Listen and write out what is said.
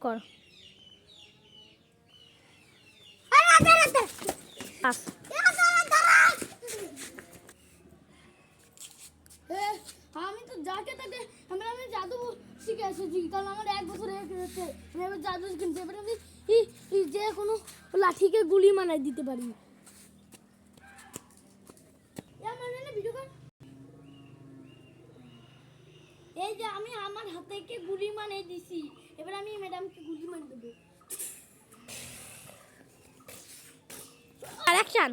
কর আমি তো যাকে তাকে আমি জাদু শিখে এসেছি, কারণ আমার 1 বছর হয়ে গেছে আমি জাদু শিখেছি। এবার আমি যে কোনো লাঠিকে গুলি মানাই দিতে পারি। এই যে আমি আমার হাতে গুলি মানাই দিছি, এবার আমি ম্যাডামকে গুলি মার দেবো। অ্যাকশন।